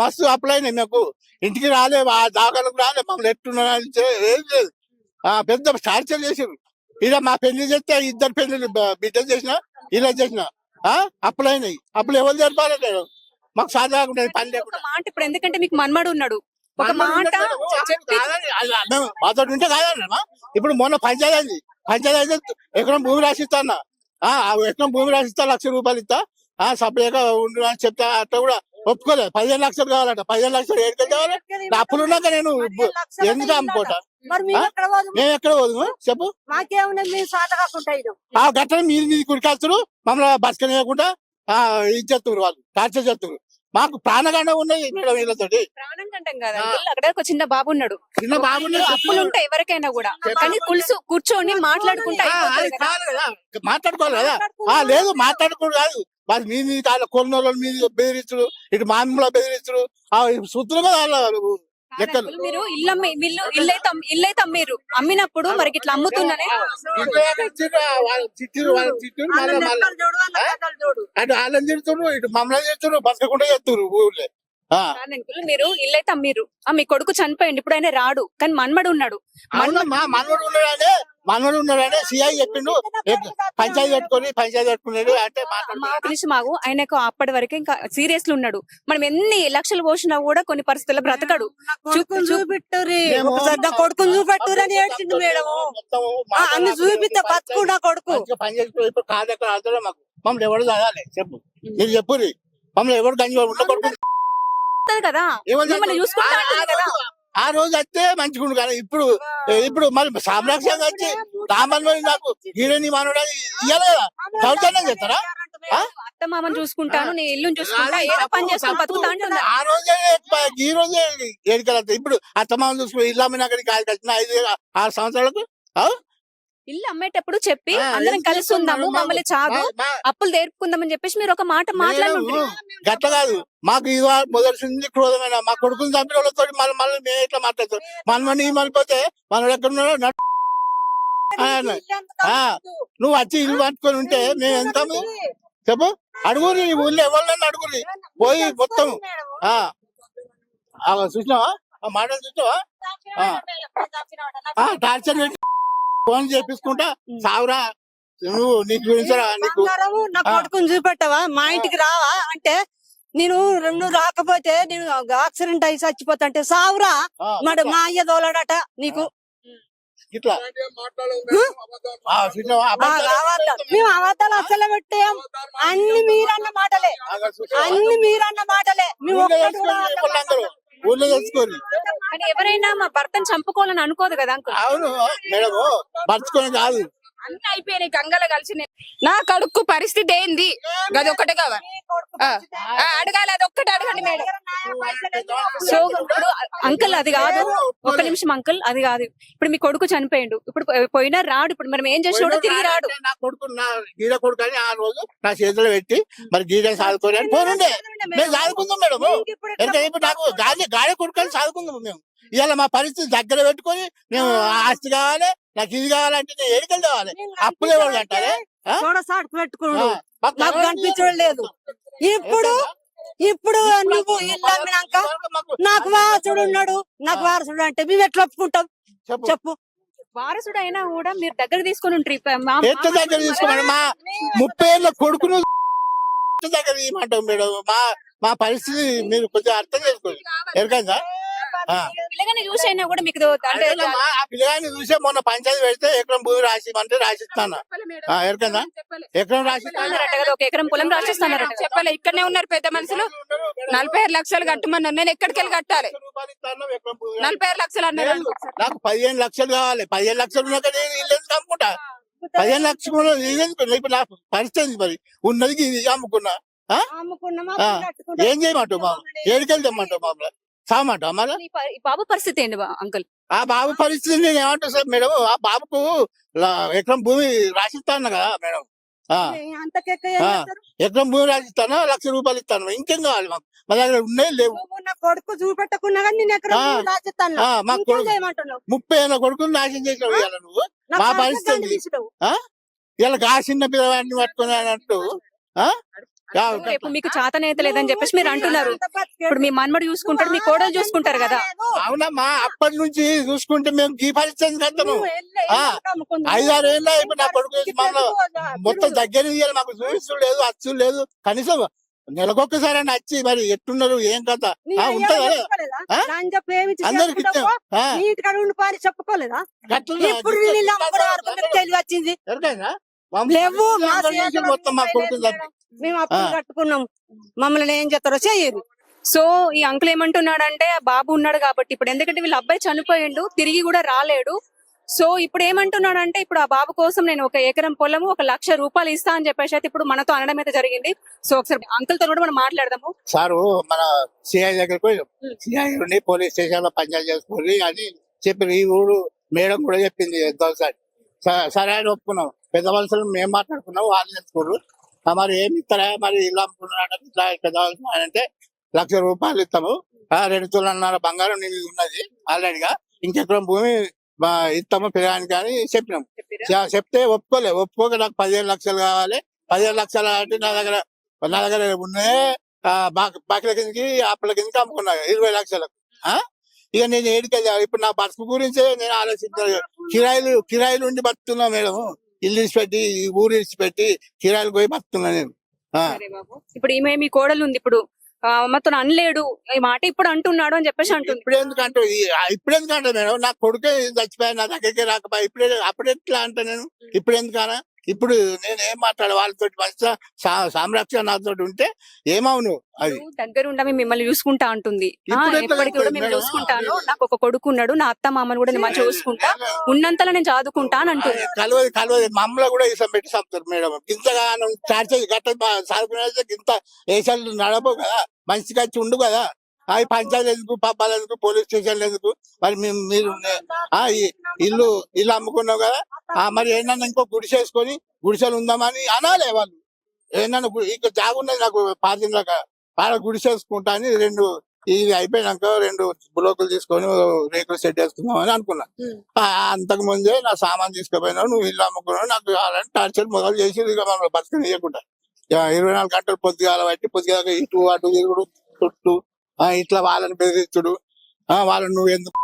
మస్తు అప్లై అయినాయి మాకు. ఇంటికి రాలే, ఆ దాఖలకు రాలే. మమ్మల్ని ఎట్టున్నా ఏం లేదు. పెద్ద టార్చర్ చేసారు. ఇలా మా పెళ్లి చేస్తే 2 పెళ్లి బిడ్డలు చేసిన, ఇలా చేసిన అప్పులు అయినాయి. అప్పులు ఎవరు జరపాలి మేడం? మాకు సాధన పని లేకుండా. మాట ఇప్పుడు ఎందుకంటే మీకు మన్మడు ఉన్నాడు, ఒక మాట మాతో ఉంటే కాదన్నా. ఇప్పుడు మొన్న పంచాయతీ ఎకరం భూమి రాసిస్తా అన్న. ఎకరం భూమి రాసిస్తా, 1,00,000 రూపాయలు ఇస్తా, సపరేట్గా ఉండు అని చెప్తా. అట్లా కూడా ఒప్పుకోలేదు. 15 లక్షలు కావాలట. 15 లక్షలు ఏడికి కావాలి? అప్పులున్నాక నేను ఎందుకు అమ్ముకోట? మేము ఎక్కడ పోదు చెప్పు? గట్ట మీది కుడికాల్చుడు, మమ్మల్ని బతకనియకుండా ఇది చేస్తున్నారు వాళ్ళు, టార్చర్ చేస్తున్నారు. మాకు ప్రాణగండం ఉన్నాయి మేడం వీళ్ళతోటి. ప్రాణం కంటాం కదా, అక్కడ ఒక చిన్న బాబు ఉన్నాడు. చిన్న బాబు అప్పులు ఉంటాయి ఎవరికైనా కూడా, కానీ కూర్చొని మాట్లాడుకుంటా మాట్లాడుకోవాలి కదా. లేదు మాట్లాడుకోడు కాదు, వాళ్ళు మీది కొన్న మీది బెదిరిస్తుడు, ఇటు మామూలు బెదిరిస్తుడు. సూత్రులు కదా వాళ్ళ లెక్కలు. మీరు ఇల్లైతే అమ్మిరు, అమ్మినప్పుడు మరి ఇట్లా అమ్ముతున్నానే చిట్టిరు అటు వాళ్ళని తిడుతున్నారు, ఇటు మమ్మల్ని చేస్తున్నారు, బతకకుండా చేస్తున్నారు ఊళ్ళో. మీరు ఇల్లైతే అమ్మిరు, మీ కొడుకు చనిపోయింది, ఇప్పుడు ఆయన రాడు, కానీ మన్మడు ఉన్నాడు. మనవడు ఉన్నాడనే సిఐ చెప్పిండు. పంచాయతీ పెట్టుకున్నాడు అంటే తెలిసి మాకు ఆయనకు అప్పటి వరకు ఇంకా సీరియస్ ఉన్నాడు. మనం ఎన్ని లక్షలు పోసినా కూడా కొన్ని పరిస్థితుల్లో బ్రతకడు. కొడుకుని చూపెట్టురని ఏడ్చిండు మేడం. అన్ని చూపిస్తే బతుకున్నా కొడుకు. పని చేసుకుని ఇప్పుడు కాదు ఎక్కడ ఆడుతున్నా మాకు. మమ్మల్ని ఎవరు చదవాలి చెప్పు, మీరు చెప్పు. మమ్మల్ని ఎవరు గంజి ఉండకూడదు కదా, చూసుకుంటా కదా. ఆ రోజు వస్తే మంచిగుండు కానీ ఇప్పుడు మరి సామ్రాజ్యంగా వచ్చి రామన్ నాకు హీరోని మనోడు ఇయ్యాలి కదా. దౌర్జన్యం చేస్తారా? అత్త మామని చూసుకుంటాను, నీ ఇల్లు చూసుకుంటా, ఏదో పని చేసుకుని బతుకుతా అంటున్నా. ఆ రోజే ఈ రోజే ఏడికెళ్తా. ఇప్పుడు అత్త మామని చూసుకుని ఇల్లు అమ్మిన అక్కడికి 5-6 సంవత్సరాలకు ఇల్లు అమ్మేటప్పుడు చెప్పి అందరం కలిసి ఉందాము, మమ్మల్ని చాలు అప్పులు తీర్పుకుందామని చెప్పేసి మీరు ఒక మాట మాట్లాడుతుంటే గట్ల కాదు. మాకు ఇది మొదటి క్రోధమైన మా కొడుకుని చంపిన వాళ్ళతో మళ్ళీ మేము ఎట్లా మాట్లాడతాం? మనమని మళ్ళీపోతే మనం ఎక్కడున్నాడో నువ్వు వచ్చి ఇల్లు పట్టుకొని ఉంటే మేము ఎంత చెప్పు? అడుగురి ఊళ్ళో ఎవరినన్నా అడుగురి పోయి మొత్తం చూసినావా ఆ మాటలు చూసినావా టార్చర్ పెట్టి ఫోన్ చేపించుకుంటా సావురా నువ్వు నీకు గురించరా నీకు బంగారము నా కొడుకుని చూపెట్టవా మా ఇంటికి రావా అంటే నేను నువ్వు రాకపోతే నేను యాక్సిడెంట్ అయి చచ్చిపోతా అంటే సావురా మరి మా అయ్య తోలాడట నీకు ఇట్లా చూసినావా మేము అబద్ధాలు అసలు పెట్టాం అన్ని మీరన్న మాటలే అన్ని మీరన్న మాటలే మేము ఒక్కటి కూడా అందరూ ఊళ్ళో తెలుసుకోరు. కానీ ఎవరైనా మా భర్తను చంపుకోవాలని అనుకోదు కదా అంకుల్. అవును మేడం పరుచుకొని కాదు అన్ని అయిపోయినాయి గంగల కలిసి నా కడుక్కు పరిస్థితి ఏంది గది ఒక్కటే కావాలి అడగాలి అది ఒక్కటి అడగండి మేడం. సో ఇప్పుడు అంకుల్ అది కాదు, ఒక్క నిమిషం అంకుల్ అది కాదు. ఇప్పుడు మీ కొడుకు చనిపోయిండు, ఇప్పుడు పోయినా రాడు. ఇప్పుడు మనం ఏం చేసినా తిరిగి రాడు. నా కొడుకు నా గీడ కొడుకు అని ఆ రోజు నా చేతిలో పెట్టి మరి గీడ సాదుకొని అని పోనుండే మేము సాదుకుందాం మేడం. ఎందుకంటే ఇప్పుడు నాకు గాడే కొడుకు అని సాదుకుందాం మేము. ఇవాళ మా పరిస్థితి దగ్గర పెట్టుకొని మేము ఆస్తి కావాలి నాకు ఇది కావాలంటే నేను ఏడికలు కావాలి అప్పులే వాళ్ళు అంటారే చూడసాటు పెట్టుకున్నాడు నాకు కనిపించడం లేదు. ఇప్పుడు ఇప్పుడు నువ్వు ఇల్లు అమ్మినాక నాకు వారసుడు ఉన్నాడు నాకు వారసుడు అంటే మేము ఎట్లా ఒప్పుకుంటాం చెప్పు. వారసుడు అయినా కూడా మీరు దగ్గర తీసుకొని ఉంటారు. ఎట్ల దగ్గర తీసుకోమని మా 30 ఏళ్ళ కొడుకును దగ్గర ఇవ్వమంటాం మేడం. మా పరిస్థితి మీరు కొంచెం అర్థం చేసుకోండి. ఎరకంగా పిల్లగాని చూసి అయినా కూడా మీకు అంటే ఆ పిల్లగాని చూసే మొన్న పంచాయతీ పెడితే ఎకరం భూమి రాసిమంటే రాసిస్తాను. ఎరకంగా ఎకరం రాసిస్తాను. ఒక ఎకరం పొలం రాసిస్తాను చెప్పలే. ఇక్కడనే ఉన్నారు పెద్ద మనుషులు 45 లక్షలు కట్టమన్నారు. నేను ఎక్కడికి వెళ్ళి కట్టాలి? 45 లక్షలు అన్నారు. నాకు 15 లక్షలు కావాలి. 15 లక్షలు ఉన్నాక నేను ఇల్లు ఎందుకు అమ్ముకుంటా? 15 లక్షలు ఇప్పుడు నా పరిస్థితి మరి ఉన్నది ఇది అమ్ముకున్నా. ఏం చేయమంటావు మా ఏడికెళ్ళి తెమ్మంటావు మామూలు సామంటావు మళ్ళీ బాబు పరిస్థితి ఏంటి అంకుల్? ఆ బాబు పరిస్థితి నేను ఏమంటా సార్ మేడం ఆ బాబుకు ఎకరం భూమి రాసిస్తాను కదా మేడం. ఎకరం భూమి రాసిస్తాను 1 లక్ష రూపాయలు ఇస్తాను. ఇంకేం కావాలి మాకు? మా దగ్గర ఉన్నాయి లేవు. కొడుకు చూపెట్టకున్నా కానీ నేను ఎక్కడ రాసిస్తాను. మాకు 30 ఏళ్ళ కొడుకుని నాశనం చేసావు ఇవాళ నువ్వు. మా పరిస్థితి ఇలా కాసిన పిల్లవాడిని పట్టుకుని అన్నట్టు రేపు మీకు చేతనైతే లేదని చెప్పేసి మీరు అంటున్నారు. ఇప్పుడు మీ మన్మడు చూసుకుంటారు, మీ కోడలు చూసుకుంటారు కదా. అవునమ్మా అప్పటి నుంచి చూసుకుంటే మేము ఈ పరిస్థితి కడతాము. 5-6 ఏళ్ళ ఇప్పుడు నా కొడుకు మొత్తం దగ్గర తీయాలి. మాకు చూపిస్తూ లేదు అచ్చు లేదు. కనీసం నెలకొక్కసారి అని వచ్చి మరి ఎట్టున్నారు ఏం కథ ఉంటదా అందరికి చెప్పుకోలేదా? వచ్చింది మొత్తం మా కొడుకు మేము అప్పుడు కట్టుకున్నాం. మమ్మల్ని ఏం చేస్తారో చెయ్యరు. సో ఈ అంకుల్ ఏమంటున్నాడంటే ఆ బాబు ఉన్నాడు కాబట్టి ఇప్పుడు ఎందుకంటే వీళ్ళ అబ్బాయి చనిపోయిండు, తిరిగి కూడా రాలేడు. సో ఇప్పుడు ఏమంటున్నాడంటే ఇప్పుడు ఆ బాబు కోసం నేను 1 ఎకరం పొలము 1 లక్ష రూపాయలు ఇస్తా అని చెప్పేసి అయితే ఇప్పుడు మనతో అనడం అయితే జరిగింది. సో ఒకసారి అంకుల్ తో కూడా మనం మాట్లాడదాము. సారు మన సిఐ దగ్గరకు సిఐ ఉండి పోలీస్ స్టేషన్ లో పంచాయతీ చేసుకోండి అని చెప్పి ఈ ఊరు మేడం కూడా చెప్పింది. సరే అని ఒప్పుకున్నాం. పెద్ద మనుషులు మేము మాట్లాడుకున్నాం, వాళ్ళు తెచ్చుకోరు. మరి ఏమి ఇస్తారా మరి ఇల్లు అమ్ముకున్నాడు ఇట్లా పెద్ద మనుషులు అంటే 1 లక్ష రూపాయలు ఇస్తాము. 2 తులాల బంగారం నేను ఉన్నది ఆల్రెడీగా. ఇంకెకరం భూమి ఇస్తాము పిల్లగానికి అని చెప్పినాం. చెప్తే ఒప్పుకోక నాకు 15 లక్షలు కావాలి. 15 లక్షలు అంటే నా దగ్గర ఉన్నాయి బాకీల కిందకి అప్పుల కిందకి అమ్ముకున్నా 20 లక్షలకు. ఇక నేను ఏడికెళ్ళా ఇప్పుడు నా బతుకు గురించే నేను ఆలోచిస్తున్నాను. కిరాయిలు ఉండి బతుకుతున్నా మేడం. ఇల్లు ఇచ్చిపెట్టి ఊరు ఇచ్చిపెట్టి కిరాయిలు పోయి బతుకుతున్నా నేను. ఇప్పుడు ఈమె మీ కోడలు ఉంది, ఇప్పుడు మొత్తం అనలేడు ఈ మాట ఇప్పుడు అంటున్నాడు అని చెప్పేసి అంటుంది. ఇప్పుడు ఎందుకంటే మేడం నా కొడుకే చచ్చిపోయా నా దగ్గరికి రాకపోయా అప్పుడు ఎట్లా అంటే నేను ఇప్పుడు ఎందుకనా? ఇప్పుడు నేను ఏం మాట్లాడే వాళ్ళతో మంచిగా సంరక్షణ నాతో ఉంటే ఏమవును అది దగ్గర ఉండి మిమ్మల్ని చూసుకుంటా అంటుంది. ఎప్పటికీ కూడా మేము చూసుకుంటాను, నాకు ఒక కొడుకు ఉన్నాడు, నా అత్త మామను కూడా నేను మంచిగా చూసుకుంటా, ఉన్నంతలో నేను చదువుకుంటా అని అంటుంది. కలవది మమ్మల్ని కూడా ఇసం పెట్టి చంపుతారు మేడం. ఇంతగా చార్జ్ గట్ట చదువుకునే ఇంత దేశాలు నడపవు కదా, మంచిగా వచ్చి ఉండు కదా. అవి పంచాయతీ ఎందుకు పబ్బాలు ఎందుకు పోలీస్ స్టేషన్లు ఎందుకు? మరి మీరు ఇల్లు అమ్ముకున్నావు కదా మరి ఏంటన్నా ఇంకో గుడిసెలు ఉందామని అనాలే వాళ్ళు. ఏంటన్నా ఇక్కడ జాగున్నది నాకు పాతిలాగా వాళ్ళ గుడిసేసుకుంటా అని 2 ఇది అయిపోయినాక 2 బ్లోకులు తీసుకొని రేకులు సెట్ చేసుకుందామని అనుకున్నా. అంతకు ముందే నా సామాన్ తీసుకుపోయినావు, నువ్వు ఇల్లు అమ్ముకున్నావు, నాకు కావాలని టార్చర్ మొదలు చేసి ఇక మమ్మల్ని బతకనియకుండా 24 గంటలు పొద్దుగాల బట్టి పొద్దుగా ఇటు అటు తిరుగుడు చుట్టూ ఇట్లా వాళ్ళని బెదిరించుడు వాళ్ళని నువ్వు ఎందుకు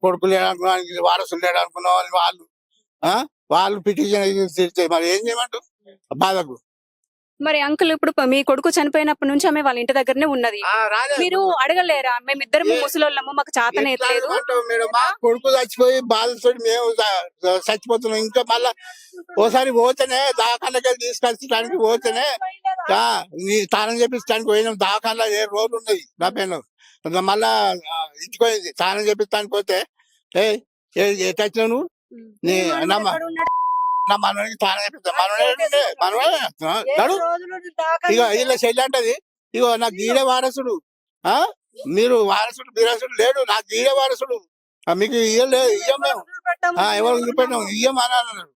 కొడుకు లేడనుకున్నా వారసులు లేడనుకున్నావు అని వాళ్ళు పిటిషన్ మరి ఏం చేయమంటారు బాధకు. మరి అంకుల్ ఇప్పుడు మీ కొడుకు చనిపోయినప్పటి నుంచి ఆమె వాళ్ళ ఇంటి దగ్గరనే ఉన్నది. మీరు అడగలేరా మేమిద్దరం ముసలోళ్ళము మాకు చాతనే లేదు మేడం మా కొడుకు చచ్చిపోయి బాధతో మేము చచ్చిపోతున్నాం. ఇంకా మళ్ళా ఓసారి పోతేనే దాఖలకి తీసుకొచ్చడానికి పోతేనే తానం చేపించడానికి పోయినాం. దాఖలా ఏ రోజు ఉన్నది నా పైన మళ్ళా ఇచ్చిపోయింది. తానం చేపించడానికి పోతే ఎట్లా నువ్వు నా మనవడికి తానం చేపిస్తా మనవాడు ఇక వీళ్ళ చెల్లి అంటది ఇగో నాకు గీడే వారసుడు మీరు వారసుడు లేడు నాకు గీడే వారసుడు మీకు ఇయ్యం మేము ఎవరు వదిలిపెట్టాం ఇయ్యం అని అన్నారు.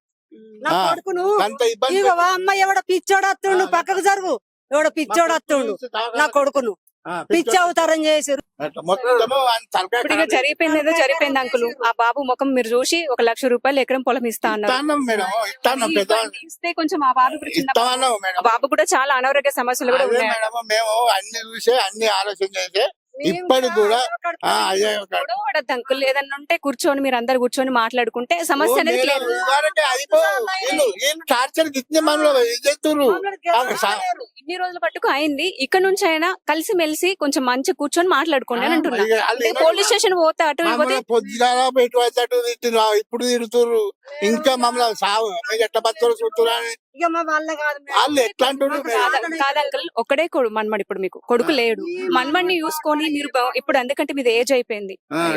అంత ఇబ్బంది అమ్మ ఎవడ పిచ్చోడు వస్తుండు పక్కకు జరుగు ఎవడ పిచ్చోడు వస్తుండు నా కొడుకును పిచ్చి అవతారం చేసారు. ఇప్పుడు ఇక జరిగిపోయింది ఏదో జరిగిపోయింది అంకుల్. ఆ బాబు ముఖం మీరు చూసి 1 లక్ష రూపాయలు ఎకరం పొలం ఇస్తా అన్నారు. ఇస్తే కొంచెం ఆ బాబు బాబు కూడా చాలా అనారోగ్య సమస్యలు కూడా ఉన్నాయి. మేము అన్ని చూసి అన్ని ఆలోచన చేసి ఇప్పటికి కూడా అంకుల్ ఏదన్నా ఉంటే కూర్చొని మీరు అందరు కూర్చొని మాట్లాడుకుంటే సమస్య అనేది క్లియర్. ఇన్ని రోజుల పట్టుకు అయింది. ఇక్కడ నుంచి అయినా కలిసి మెలిసి కొంచెం మంచి కూర్చొని మాట్లాడుకోండి అని అంటున్నా. పోలీస్ స్టేషన్ పోతే అటు పొద్దుగా ఇప్పుడు తిడుతుర్రు ఇంకా మమ్మల్ని సాగు ఎట్లా బతులు చూస్తున్నా వాళ్ళు ఎట్లా అంటున్నారు. కాదు అంకుల్ ఒక్కడే మన్మడు ఇప్పుడు మీకు కొడుకు లేడు. మన్మడిని చూసుకొని మీరు ఇప్పుడు ఎందుకంటే మీది ఏజ్ అయిపోయింది.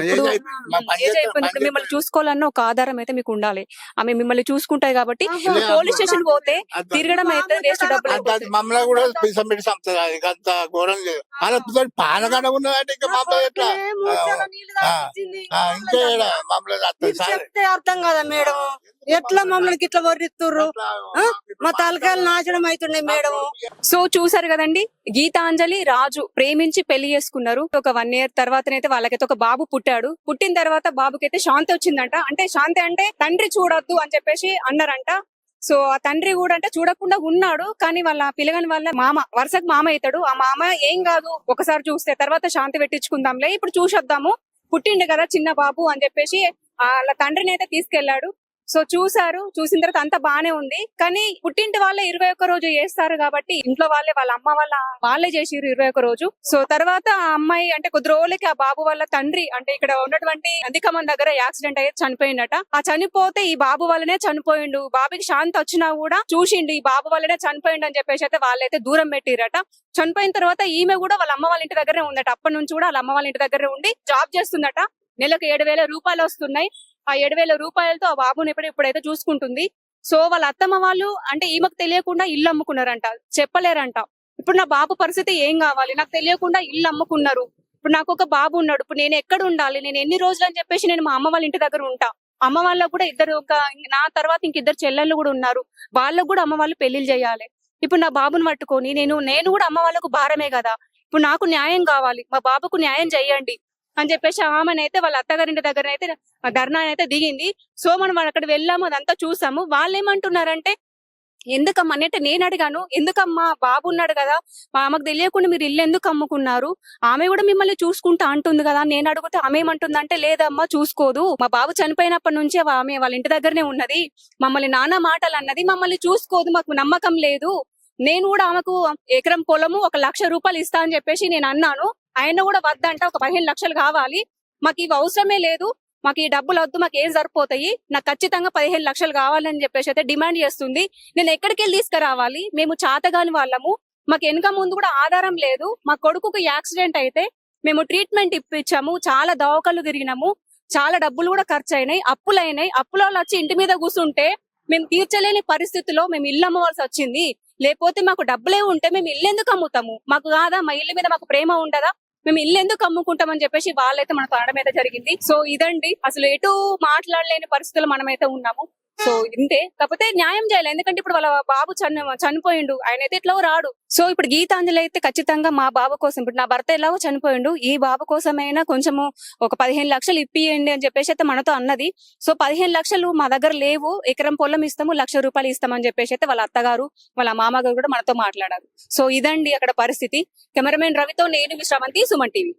ఇప్పుడు ఏజ్ అయిపోయింది. ఇప్పుడు మిమ్మల్ని చూసుకోవాలన్న ఒక ఆధారం అయితే మీకు ఉండాలి. ఆమె మిమ్మల్ని చూసుకుంటాయి కాబట్టి పోలీస్ స్టేషన్ పోతే తిరగడం అయితే వేస్ట్ డబ్బులు. మమ్మల్ని కూడా పిసం పెట్టి సంపుతారు. అంత ఘోరం లేదు. అలా పానగాడ ఉన్నదంటే ఇంకా మమ్మల్ని ఎట్లా ఇంకా మమ్మల్ని అర్థం కదా మేడం ఎట్లా మమ్మల్ని ఇట్లా వర్రిస్తుర్రు మా తలకాయలు నాశనం అవుతున్నాయి మేడం. సో చూసారు కదండి గీతాంజలి రాజు ప్రేమించి పెళ్లి చేసుకున్నారు. ఒక 1 year తర్వాతనైతే వాళ్ళకైతే ఒక బాబు పుట్టాడు. పుట్టిన తర్వాత బాబుకైతే శాంతి వచ్చిందంట. అంటే శాంతి అంటే తండ్రి చూడొద్దు అని చెప్పేసి అన్నారంట. సో ఆ తండ్రి కూడా అంటే చూడకుండా ఉన్నాడు. కానీ వాళ్ళ పిల్లగాని వాళ్ళ మామ వరుసకు మామ అవుతాడు. ఆ మామ ఏం కాదు ఒకసారి చూస్తే తర్వాత శాంతి పెట్టించుకుందాంలే ఇప్పుడు చూసొద్దాము పుట్టిండు కదా చిన్న బాబు అని చెప్పేసి వాళ్ళ తండ్రిని అయితే తీసుకెళ్లాడు. సో చూసారు. చూసిన తర్వాత అంతా బానే ఉంది. కానీ పుట్టింటి వాళ్ళే 21 రోజు చేస్తారు కాబట్టి ఇంట్లో వాళ్ళ అమ్మ వాళ్ళే చేసిరు 21 రోజు. సో తర్వాత ఆ అమ్మాయి అంటే కొద్ది రోజులకి ఆ బాబు వాళ్ళ తండ్రి అంటే ఇక్కడ ఉన్నటువంటి అందికమన్ దగ్గర యాక్సిడెంట్ అయ్యి చనిపోయిందట. ఆ చనిపోతే ఈ బాబు వల్లనే చనిపోయిండు. బాబుకి శాంతి వచ్చినా కూడా చూసిండు ఈ బాబు వల్లనే చనిపోయిండు అని చెప్పేసి అయితే వాళ్ళైతే దూరం పెట్టిరట. చనిపోయిన తర్వాత ఈమె కూడా వాళ్ళ అమ్మ వాళ్ళ ఇంటి దగ్గరే ఉందట. అప్పటి నుంచి కూడా వాళ్ళ అమ్మ వాళ్ళ ఇంటి దగ్గరే ఉండి జాబ్ చేస్తుందట. నెలకు 7,000 రూపాయలు వస్తున్నాయి. ఆ 7,000 రూపాయలతో ఆ బాబుని ఇప్పుడైతే చూసుకుంటుంది. సో వాళ్ళ అత్తమ్మ వాళ్ళు అంటే ఈమెకు తెలియకుండా ఇల్లు అమ్ముకున్నారంట. చెప్పలేరంట. ఇప్పుడు నా బాబు పరిస్థితి ఏం కావాలి నాకు తెలియకుండా ఇల్లు అమ్ముకున్నారు. ఇప్పుడు నాకు ఒక బాబు ఉన్నాడు. ఇప్పుడు నేను ఎక్కడ ఉండాలి నేను ఎన్ని రోజులు అని చెప్పేసి నేను మా అమ్మ వాళ్ళ ఇంటి దగ్గర ఉంటా. అమ్మ వాళ్ళకు కూడా నా తర్వాత ఇంకిద్దరు చెల్లెళ్ళు కూడా ఉన్నారు. వాళ్ళకు కూడా అమ్మ వాళ్ళు పెళ్లిళ్ళు చేయాలి. ఇప్పుడు నా బాబుని పట్టుకొని నేను కూడా అమ్మ వాళ్ళకు భారమే కదా. ఇప్పుడు నాకు న్యాయం కావాలి. మా బాబుకు న్యాయం చేయండి అని చెప్పేసి ఆమెనైతే వాళ్ళ అత్తగారింటి దగ్గర అయితే ధర్నా అయితే దిగింది. సో మనం అక్కడ వెళ్ళాము అదంతా చూసాము. వాళ్ళు ఏమంటున్నారంటే ఎందుకమ్మా అంటే నేను అడిగాను ఎందుకమ్మా బాబు ఉన్నాడు కదా మా అమ్మకు తెలియకుండా మీరు ఇల్లు ఎందుకు అమ్ముకున్నారు ఆమె కూడా మిమ్మల్ని చూసుకుంటా అంటుంది కదా నేను అడిగితే ఆమె ఏమంటుందంటే లేదమ్మా చూసుకోదు మా బాబు చనిపోయినప్పటి నుంచి ఆమె వాళ్ళ ఇంటి దగ్గరనే ఉన్నది మమ్మల్ని నానా మాటలు అన్నది మమ్మల్ని చూసుకోదు మాకు నమ్మకం లేదు నేను కూడా ఆమెకు ఎకరం పొలము 1 లక్ష రూపాయలు ఇస్తా అని చెప్పేసి నేను అన్నాను ఆయన కూడా వద్దంట ఒక 15 లక్షలు కావాలి మాకు ఇవి అవసరమే లేదు మాకు ఈ డబ్బులు వద్దు మాకు ఏం సరిపోతాయి నాకు ఖచ్చితంగా 15 లక్షలు కావాలని చెప్పేసి అయితే డిమాండ్ చేస్తుంది నేను ఎక్కడికి వెళ్ళి తీసుకురావాలి మేము చాతగాని వాళ్ళము మాకు వెనక ముందు కూడా ఆధారం లేదు మా కొడుకుకు యాక్సిడెంట్ అయితే మేము ట్రీట్మెంట్ ఇప్పించాము చాలా దవాఖాలు తిరిగినాము చాలా డబ్బులు కూడా ఖర్చు అయినాయి అప్పుల వచ్చి ఇంటి మీద కూర్చుంటే మేము తీర్చలేని పరిస్థితిలో మేము ఇల్లు అమ్మవలసి వచ్చింది లేకపోతే మాకు డబ్బులే ఉంటే మేము ఇల్లు ఎందుకు అమ్ముతాము మాకు కాదా మా ఇల్లు మీద మాకు ప్రేమ ఉండదా మేము ఇల్లు ఎందుకు అమ్ముకుంటామని చెప్పేసి వాళ్ళైతే మనకు అనడం అయితే జరిగింది సో ఇదండి అసలు ఎటు మాట్లాడలేని పరిస్థితులు మనమైతే ఉన్నాము సో ఇంతే, కాకపోతే న్యాయం చేయాలి. ఎందుకంటే ఇప్పుడు వాళ్ళ బాబు చనిపోయిండు, ఆయన అయితే ఎట్లాగో రాడు. సో ఇప్పుడు గీతాంజలి అయితే ఖచ్చితంగా మా బాబు కోసం, ఇప్పుడు నా భర్త ఎలాగో చనిపోయిండు, ఈ బాబు కోసమైనా కొంచెము ఒక 15 లక్షలు ఇప్పియండి అని చెప్పేసి అయితే మనతో అన్నది. సో 15 లక్షలు మా దగ్గర లేవు, ఎకరం పొలం ఇస్తాము, 1,00,000 రూపాయలు ఇస్తామని చెప్పేసి అయితే వాళ్ళ అత్తగారు వాళ్ళ మామగారు కూడా మనతో మాట్లాడారు. సో ఇదండి అక్కడ పరిస్థితి. కెమెరామెన్ రవితో నేను మీ శ్రవంతి, సుమన్ టీవీ.